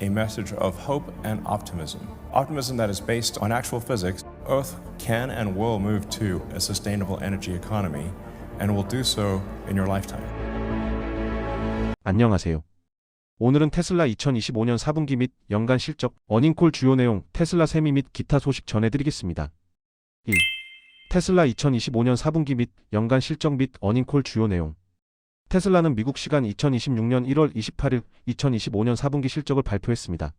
a message of hope and optimism. Optimism that is based on actual physics. Earth can and will move to a sustainable energy economy and will do so in your lifetime. 안녕하세요. 오늘은 테슬라 2025년 4분기 및 연간 실적, 어닝콜 주요 내용, 테슬라 세미 및 기타 소식 전해드리겠습니다. 1. 테슬라 2025년 4분기 및 연간 실적 및 어닝콜 주요 내용. 테슬라는 미국 시간 2026년 1월 28일 2025년 4분기 실적을 발표했습니다.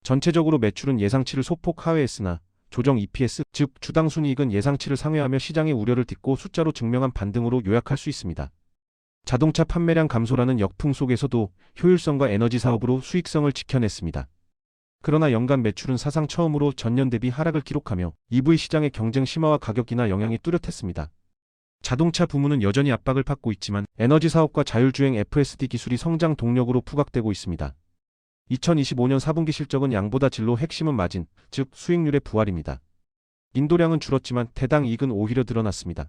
전체적으로 매출은 예상치를 소폭 하회했으나 조정 EPS, 즉 주당 순이익은 예상치를 상회하며 시장의 우려를 딛고 숫자로 증명한 반등으로 요약할 수 있습니다. 자동차 판매량 감소라는 역풍 속에서도 효율성과 에너지 사업으로 수익성을 지켜냈습니다. 그러나 연간 매출은 사상 처음으로 전년 대비 하락을 기록하며 EV 시장의 경쟁 심화와 가격 인하 영향이 뚜렷했습니다. 자동차 부문은 여전히 압박을 받고 있지만 에너지 사업과 자율주행 FSD 기술이 성장 동력으로 부각되고 있습니다. 2025년 4분기 실적은 양보다 질로 핵심은 마진, 즉 수익률의 부활입니다. 인도량은 줄었지만 대당 이익은 오히려 늘어났습니다.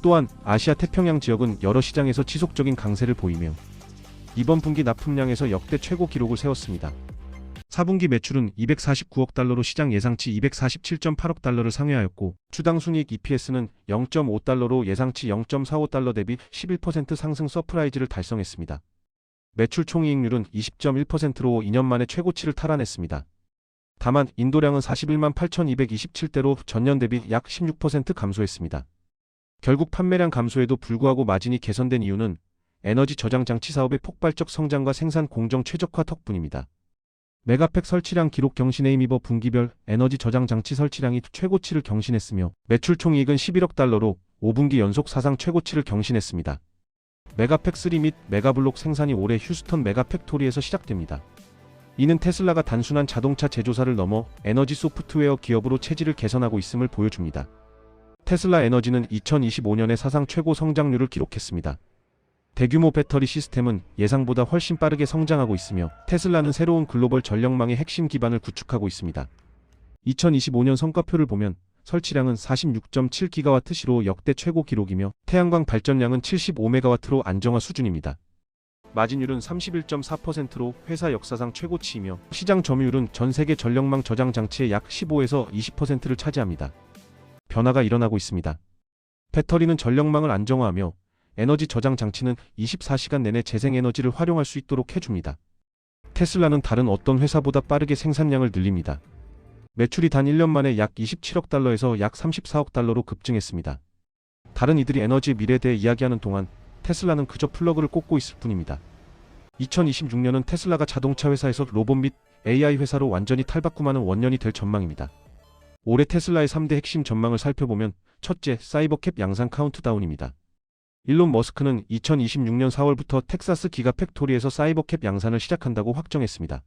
또한 아시아 태평양 지역은 여러 시장에서 지속적인 강세를 보이며 이번 분기 납품량에서 역대 최고 기록을 세웠습니다. 4분기 매출은 249억 달러로 시장 예상치 247.8억 달러를 상회하였고 주당 순이익 EPS는 0.5달러로 예상치 0.45달러 대비 11% 상승 서프라이즈를 달성했습니다. 매출 총이익률은 20.1%로 2년 만에 최고치를 탈환했습니다. 다만 인도량은 41만 8,227대로 전년 대비 약 16% 감소했습니다. 결국 판매량 감소에도 불구하고 마진이 개선된 이유는 에너지 저장 장치 사업의 폭발적 성장과 생산 공정 최적화 덕분입니다. 메가팩 설치량 기록 경신에 힘입어 분기별 에너지 저장 장치 설치량이 최고치를 경신했으며 매출 총이익은 11억 달러로 5분기 연속 사상 최고치를 경신했습니다. 메가팩 3 및 메가블록 생산이 올해 휴스턴 메가팩토리에서 시작됩니다. 이는 테슬라가 단순한 자동차 제조사를 넘어 에너지 소프트웨어 기업으로 체질을 개선하고 있음을 보여줍니다. 테슬라 에너지는 2025년에 사상 최고 성장률을 기록했습니다. 대규모 배터리 시스템은 예상보다 훨씬 빠르게 성장하고 있으며 테슬라는 새로운 글로벌 전력망의 핵심 기반을 구축하고 있습니다. 2025년 성과표를 보면 설치량은 46.7기가와트시로 역대 최고 기록이며 태양광 발전량은 75메가와트로 안정화 수준입니다. 마진율은 31.4%로 회사 역사상 최고치이며 시장 점유율은 전 세계 전력망 저장 장치의 약 15에서 20%를 차지합니다. 변화가 일어나고 있습니다. 배터리는 전력망을 안정화하며 에너지 저장 장치는 24시간 내내 재생에너지를 활용할 수 있도록 해줍니다. 테슬라는 다른 어떤 회사보다 빠르게 생산량을 늘립니다. 매출이 단 1년 만에 약 27억 달러에서 약 34억 달러로 급증했습니다. 다른 이들이 에너지 미래에 대해 이야기하는 동안 테슬라는 그저 플러그를 꽂고 있을 뿐입니다. 2026년은 테슬라가 자동차 회사에서 로봇 및 AI 회사로 완전히 탈바꿈하는 원년이 될 전망입니다. 올해 테슬라의 3대 핵심 전망을 살펴보면 첫째, 사이버캡 양산 카운트다운입니다. 일론 머스크는 2026년 4월부터 텍사스 기가팩토리에서 사이버캡 양산을 시작한다고 확정했습니다.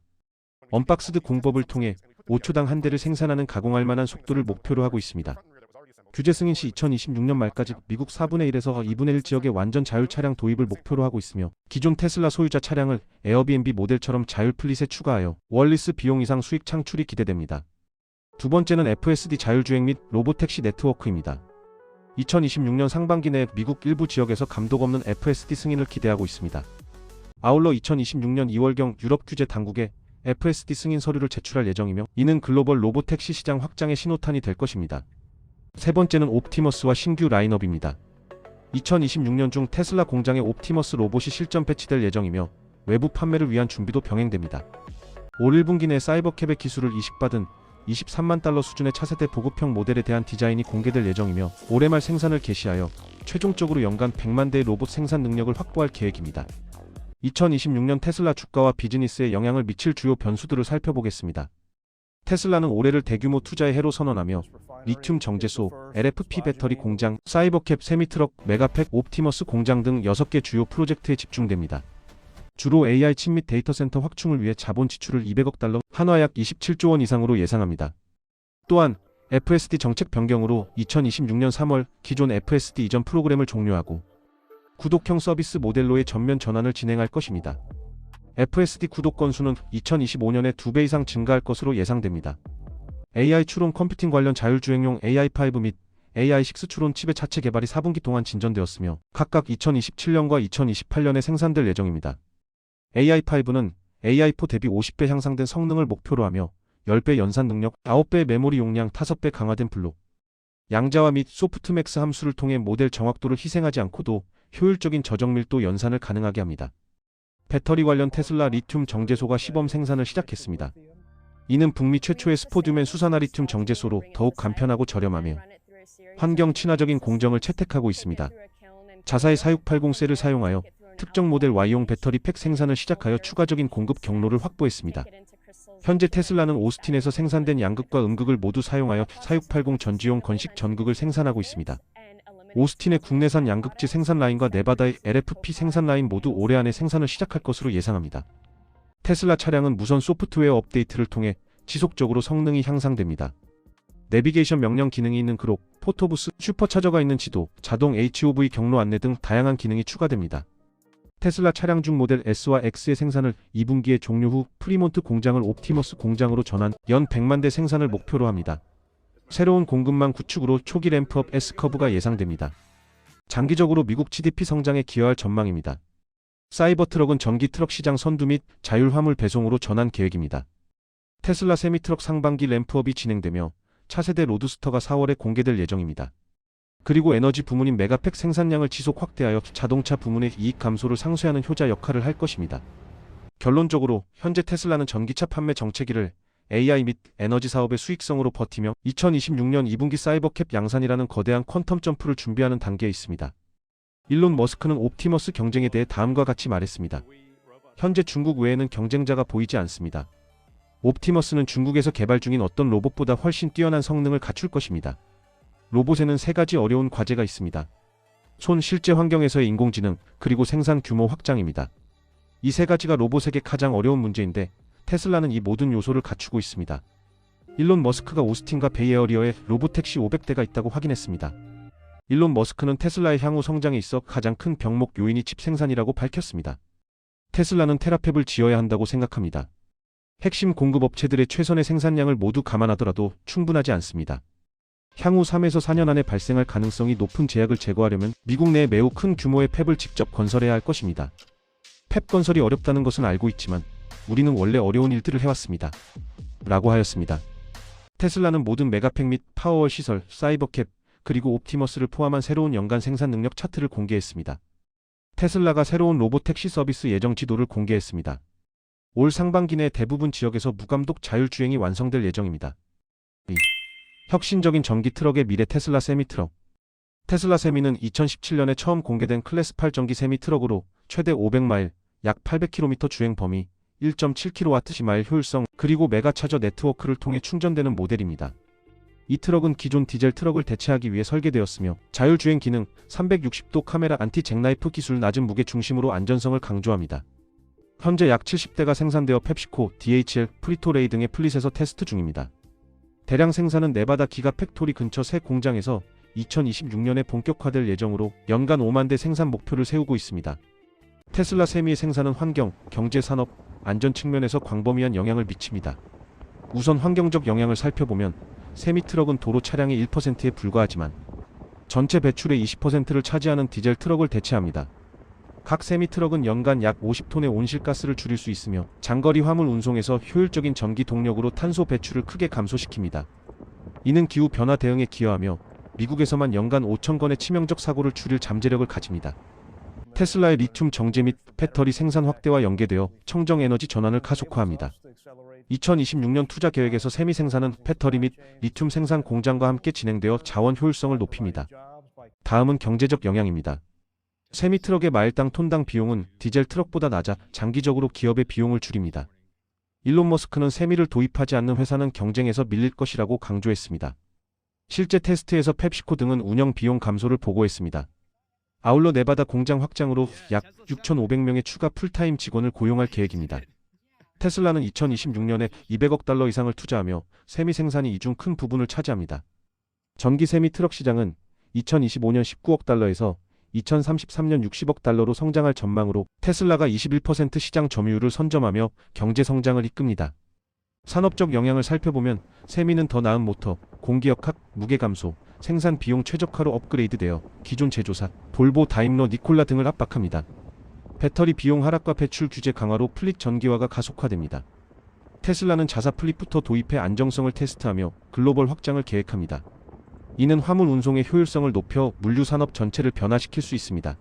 언박스드 공법을 통해 5초당 한 대를 생산하는 가공할 만한 속도를 목표로 하고 있습니다. 규제 승인 시 2026년 말까지 미국 4분의 1에서 2분의 1 지역의 완전 자율 차량 도입을 목표로 하고 있으며 기존 테슬라 소유자 차량을 에어비앤비 모델처럼 자율 플릿에 추가하여 월리스 비용 이상 수익 창출이 기대됩니다. 두 번째는 FSD 자율주행 및 로보택시 네트워크입니다. 2026년 상반기 내 미국 일부 지역에서 감독 없는 FSD 승인을 기대하고 있습니다. 아울러 2026년 2월경 유럽 규제 당국에 FSD 승인 서류를 제출할 예정이며 이는 글로벌 로보택시 시장 확장의 신호탄이 될 것입니다. 세 번째는 옵티머스와 신규 라인업입니다. 2026년 중 테슬라 공장에 옵티머스 로봇이 실전 배치될 예정이며 외부 판매를 위한 준비도 병행됩니다. 올 1분기 내 사이버캡의 기술을 이식받은 23만 달러 수준의 차세대 보급형 모델에 대한 디자인이 공개될 예정이며 올해 말 생산을 개시하여 최종적으로 연간 100만 대의 로봇 생산 능력을 확보할 계획입니다. 2026년 테슬라 주가와 비즈니스에 영향을 미칠 주요 변수들을 살펴보겠습니다. 테슬라는 올해를 대규모 투자의 해로 선언하며 리튬 정제소, LFP 배터리 공장, 사이버캡 세미트럭, 메가팩, 옵티머스 공장 등 6개 주요 프로젝트에 집중됩니다. 주로 AI 칩 및 데이터 센터 확충을 위해 자본 지출을 200억 달러, 한화 약 27조 원 이상으로 예상합니다. 또한 FSD 정책 변경으로 2026년 3월 기존 FSD 이전 프로그램을 종료하고 구독형 서비스 모델로의 전면 전환을 진행할 것입니다. FSD 구독 건수는 2025년에 2배 이상 증가할 것으로 예상됩니다. AI 추론 컴퓨팅 관련 자율주행용 AI5 및 AI6 추론 칩의 자체 개발이 4분기 동안 진전되었으며 각각 2027년과 2028년에 생산될 예정입니다. AI5는 AI4 대비 50배 향상된 성능을 목표로 하며 10배 연산 능력, 9배 메모리 용량, 5배 강화된 블록, 양자화 및 소프트맥스 함수를 통해 모델 정확도를 희생하지 않고도 효율적인 저장 밀도 연산을 가능하게 합니다. 배터리 관련 테슬라 리튬 정제소가 시범 생산을 시작했습니다. 이는 북미 최초의 스포듀맨 수산화 리튬 정제소로 더욱 간편하고 저렴하며 환경 친화적인 공정을 채택하고 있습니다. 자사의 4680셀을 사용하여 특정 모델 Y용 배터리 팩 생산을 시작하여 추가적인 공급 경로를 확보했습니다. 현재 테슬라는 오스틴에서 생산된 양극과 음극을 모두 사용하여 4680 전지용 건식 전극을 생산하고 있습니다. 오스틴의 국내산 양극재 생산 라인과 네바다의 LFP 생산 라인 모두 올해 안에 생산을 시작할 것으로 예상합니다. 테슬라 차량은 무선 소프트웨어 업데이트를 통해 지속적으로 성능이 향상됩니다. 내비게이션 명령 기능이 있는 그록, 포토부스, 슈퍼차저가 있는 지도, 자동 HOV 경로 안내 등 다양한 기능이 추가됩니다. 테슬라 차량 중 모델 S와 X의 생산을 2분기에 종료 후 프리몬트 공장을 옵티머스 공장으로 전환, 연 100만 대 생산을 목표로 합니다. 새로운 공급망 구축으로 초기 램프업 S커브가 예상됩니다. 장기적으로 미국 GDP 성장에 기여할 전망입니다. 사이버트럭은 전기 트럭 시장 선두 및 자율 화물 배송으로 전환 계획입니다. 테슬라 세미트럭 상반기 램프업이 진행되며 차세대 로드스터가 4월에 공개될 예정입니다. 그리고 에너지 부문인 메가팩 생산량을 지속 확대하여 자동차 부문의 이익 감소를 상쇄하는 효자 역할을 할 것입니다. 결론적으로 현재 테슬라는 전기차 판매 정체기를 AI 및 에너지 사업의 수익성으로 버티며 2026년 2분기 사이버캡 양산이라는 거대한 퀀텀 점프를 준비하는 단계에 있습니다. 일론 머스크는 옵티머스 경쟁에 대해 다음과 같이 말했습니다. 현재 중국 외에는 경쟁자가 보이지 않습니다. 옵티머스는 중국에서 개발 중인 어떤 로봇보다 훨씬 뛰어난 성능을 갖출 것입니다. 로봇에는 3가지 어려운 과제가 있습니다. 손 실제 환경에서의 인공지능, 그리고 생산 규모 확장입니다. 이 3가지가 로봇에게 가장 어려운 문제인데 테슬라는 이 모든 요소를 갖추고 있습니다. 일론 머스크가 오스틴과 베이에어리어에 로봇택시 500대가 있다고 확인했습니다. 일론 머스크는 테슬라의 향후 성장에 있어 가장 큰 병목 요인이 칩 생산이라고 밝혔습니다. 테슬라는 테라팹을 지어야 한다고 생각합니다. 핵심 공급업체들의 최선의 생산량을 모두 감안하더라도 충분하지 않습니다. 향후 3에서 4년 안에 발생할 가능성이 높은 제약을 제거하려면 미국 내에 매우 큰 규모의 팹을 직접 건설해야 할 것입니다. 팹 건설이 어렵다는 것은 알고 있지만 우리는 원래 어려운 일들을 해왔습니다. 라고 하였습니다. 테슬라는 모든 메가팩 및 파워월 시설, 사이버캡, 그리고 옵티머스를 포함한 새로운 연간 생산 능력 차트를 공개했습니다. 테슬라가 새로운 로봇택시 서비스 예정 지도를 공개했습니다. 올 상반기 내 대부분 지역에서 무감독 자율주행이 완성될 예정입니다. 혁신적인 전기 트럭의 미래 테슬라 세미트럭. 테슬라 세미는 2017년에 처음 공개된 클래스 8 전기 세미트럭으로 최대 500마일, 약 800km 주행 범위, 1.7kWh 효율성, 그리고 메가차저 네트워크를 통해 충전되는 모델입니다. 이 트럭은 기존 디젤 트럭을 대체하기 위해 설계되었으며 자율주행 기능, 360도 카메라 안티 잭나이프 기술, 낮은 무게 중심으로 안전성을 강조합니다. 현재 약 70대가 생산되어 펩시코, DHL, 프리토레이 등의 플릿에서 테스트 중입니다. 대량 생산은 네바다 기가 팩토리 근처 새 공장에서 2026년에 본격화될 예정으로 연간 5만 대 생산 목표를 세우고 있습니다. 테슬라 세미의 생산은 환경, 경제, 산업, 안전 측면에서 광범위한 영향을 미칩니다. 우선 환경적 영향을 살펴보면 세미 트럭은 도로 차량의 1%에 불과하지만 전체 배출의 20%를 차지하는 디젤 트럭을 대체합니다. 각 세미 트럭은 연간 약 50톤의 온실가스를 줄일 수 있으며 장거리 화물 운송에서 효율적인 전기 동력으로 탄소 배출을 크게 감소시킵니다. 이는 기후 변화 대응에 기여하며 미국에서만 연간 5,000건의 치명적 사고를 줄일 잠재력을 가집니다. 테슬라의 리튬 정제 및 배터리 생산 확대와 연계되어 청정 에너지 전환을 가속화합니다. 2026년 투자 계획에서 세미 생산은 배터리 및 리튬 생산 공장과 함께 진행되어 자원 효율성을 높입니다. 다음은 경제적 영향입니다. 세미 트럭의 마일당 톤당 비용은 디젤 트럭보다 낮아 장기적으로 기업의 비용을 줄입니다. 일론 머스크는 세미를 도입하지 않는 회사는 경쟁에서 밀릴 것이라고 강조했습니다. 실제 테스트에서 펩시코 등은 운영 비용 감소를 보고했습니다. 아울러 네바다 공장 확장으로 약 6,500명의 추가 풀타임 직원을 고용할 계획입니다. 테슬라는 2026년에 200억 달러 이상을 투자하며 세미 생산이 이 중 큰 부분을 차지합니다. 전기 세미 트럭 시장은 2025년 19억 달러에서 2033년 60억 달러로 성장할 전망으로 테슬라가 21% 시장 점유율을 선점하며 경제 성장을 이끕니다. 산업적 영향을 살펴보면 세미는 더 나은 모터, 공기역학, 무게 감소, 생산 비용 최적화로 업그레이드되어 기존 제조사, 볼보, 다임러, 니콜라 등을 압박합니다. 배터리 비용 하락과 배출 규제 강화로 플릿 전기화가 가속화됩니다. 테슬라는 자사 플릿부터 도입해 안정성을 테스트하며 글로벌 확장을 계획합니다. 이는 화물 운송의 효율성을 높여 물류 산업 전체를 변화시킬 수 있습니다.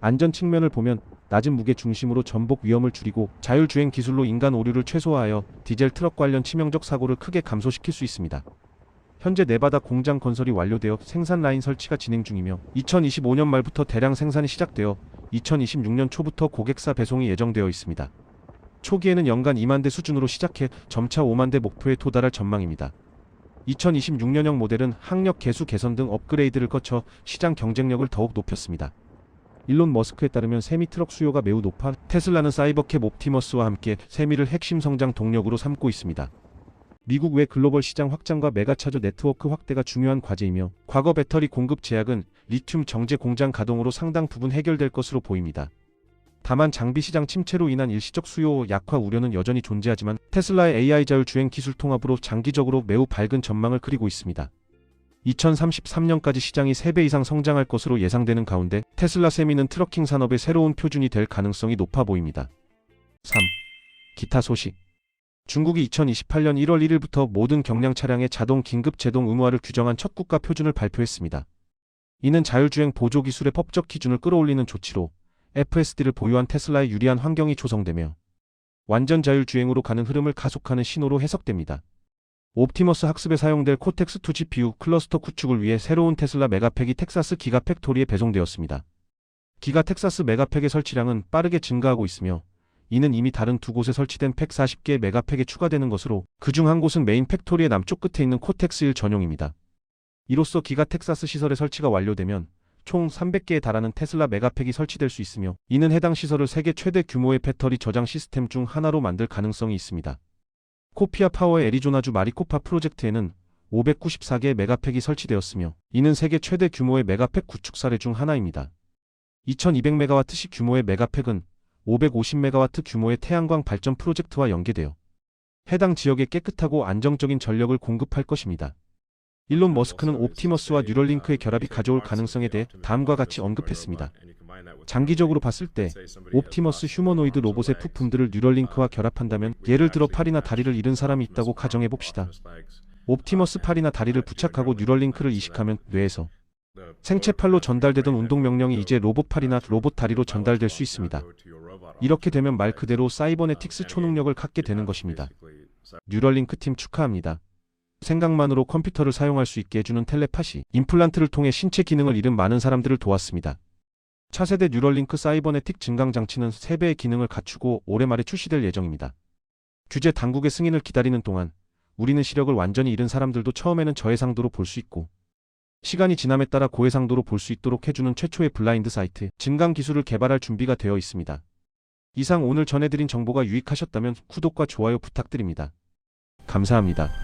안전 측면을 보면 낮은 무게 중심으로 전복 위험을 줄이고 자율주행 기술로 인간 오류를 최소화하여 디젤 트럭 관련 치명적 사고를 크게 감소시킬 수 있습니다. 현재 네바다 공장 건설이 완료되어 생산 라인 설치가 진행 중이며 2025년 말부터 대량 생산이 시작되어 2026년 초부터 고객사 배송이 예정되어 있습니다. 초기에는 연간 2만 대 수준으로 시작해 점차 5만 대 목표에 도달할 전망입니다. 2026년형 모델은 항력 개수 개선 등 업그레이드를 거쳐 시장 경쟁력을 더욱 높였습니다. 일론 머스크에 따르면 세미 트럭 수요가 매우 높아 테슬라는 사이버캡 옵티머스와 함께 세미를 핵심 성장 동력으로 삼고 있습니다. 미국 외 글로벌 시장 확장과 메가차저 네트워크 확대가 중요한 과제이며 과거 배터리 공급 제약은 리튬 정제 공장 가동으로 상당 부분 해결될 것으로 보입니다. 다만 장비 시장 침체로 인한 일시적 수요 약화 우려는 여전히 존재하지만 테슬라의 AI 자율 주행 기술 통합으로 장기적으로 매우 밝은 전망을 그리고 있습니다. 2033년까지 시장이 3배 이상 성장할 것으로 예상되는 가운데 테슬라 세미는 트러킹 산업의 새로운 표준이 될 가능성이 높아 보입니다. 3. 기타 소식. 중국이 2028년 1월 1일부터 모든 경량 차량의 자동 긴급 제동 의무화를 규정한 첫 국가 표준을 발표했습니다. 이는 자율주행 보조 기술의 법적 기준을 끌어올리는 조치로 FSD를 보유한 테슬라에 유리한 환경이 조성되며 완전 자율주행으로 가는 흐름을 가속하는 신호로 해석됩니다. 옵티머스 학습에 사용될 코텍스2 GPU 클러스터 구축을 위해 새로운 테슬라 메가팩이 텍사스 기가 팩토리에 배송되었습니다. 기가 텍사스 메가팩의 설치량은 빠르게 증가하고 있으며 이는 이미 다른 두 곳에 설치된 팩 40개의 메가팩에 추가되는 것으로 그중 한 곳은 메인 팩토리의 남쪽 끝에 있는 코텍스1 전용입니다. 이로써 기가 텍사스 시설의 설치가 완료되면 총 300개에 달하는 테슬라 메가팩이 설치될 수 있으며 이는 해당 시설을 세계 최대 규모의 배터리 저장 시스템 중 하나로 만들 가능성이 있습니다. 코피아 파워의 애리조나주 마리코파 프로젝트에는 594개의 메가팩이 설치되었으며 이는 세계 최대 규모의 메가팩 구축 사례 중 하나입니다. 2200메가와트씩 규모의 메가팩은 550메가와트 규모의 태양광 발전 프로젝트와 연계되어 해당 지역에 깨끗하고 안정적인 전력을 공급할 것입니다. 일론 머스크는 옵티머스와 뉴럴링크의 결합이 가져올 가능성에 대해 다음과 같이 언급했습니다. 장기적으로 봤을 때 옵티머스 휴머노이드 로봇의 부품들을 뉴럴링크와 결합한다면 예를 들어 팔이나 다리를 잃은 사람이 있다고 가정해봅시다. 옵티머스 팔이나 다리를 부착하고 뉴럴링크를 이식하면 뇌에서 생체 팔로 전달되던 운동 명령이 이제 로봇 팔이나 로봇 다리로 전달될 수 있습니다. 이렇게 되면 말 그대로 사이버네틱스 초능력을 갖게 되는 것입니다. 뉴럴링크 팀 축하합니다. 생각만으로 컴퓨터를 사용할 수 있게 해주는 텔레파시, 임플란트를 통해 신체 기능을 잃은 많은 사람들을 도왔습니다. 차세대 뉴럴링크 사이버네틱 증강장치는 3배의 기능을 갖추고 올해 말에 출시될 예정입니다. 규제 당국의 승인을 기다리는 동안 우리는 시력을 완전히 잃은 사람들도 처음에는 저해상도로 볼 수 있고 시간이 지남에 따라 고해상도로 볼 수 있도록 해주는 최초의 블라인드 사이트, 증강 기술을 개발할 준비가 되어 있습니다. 이상 오늘 전해드린 정보가 유익하셨다면 구독과 좋아요 부탁드립니다. 감사합니다.